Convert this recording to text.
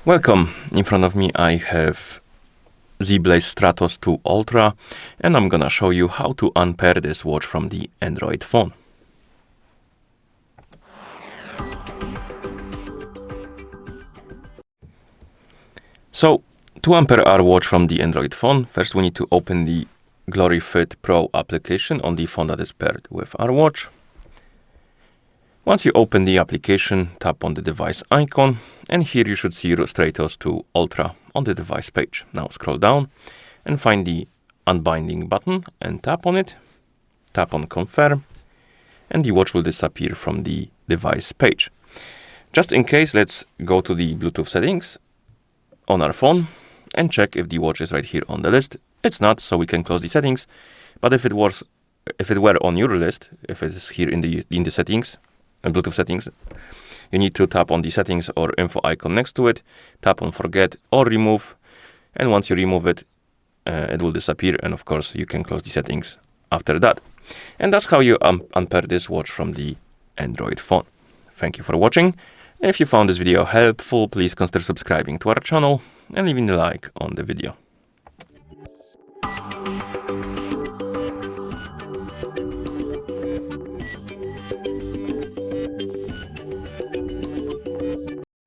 Welcome. In front of me I have ZEBLAZE Stratos 2 Ultra, and I'm gonna show you how to unpair this watch from the Android phone. So, to unpair our watch from the Android phone, first we need to open the GloryFit Pro application on the phone that is paired with our watch. Once you open the application, tap on the device icon, and here you should see your Stratos 2 Ultra on the device page. Now scroll down and find the unbinding button and tap on it. Tap on confirm, and the watch will disappear from the device page. Just in case, let's go to the Bluetooth settings on our phone and check if the watch is right here on the list. It's not, so we can close the settings. But if it were on your list, if it is here in the settings, Bluetooth settings, you need to tap on the settings or info icon next to it, tap on forget or remove, and once you remove it, it will disappear, and of course you can close the settings after that. And that's how you unpair this watch from the Android phone. Thank you for watching. If you found this video helpful, please consider subscribing to our channel and leaving a like on the video.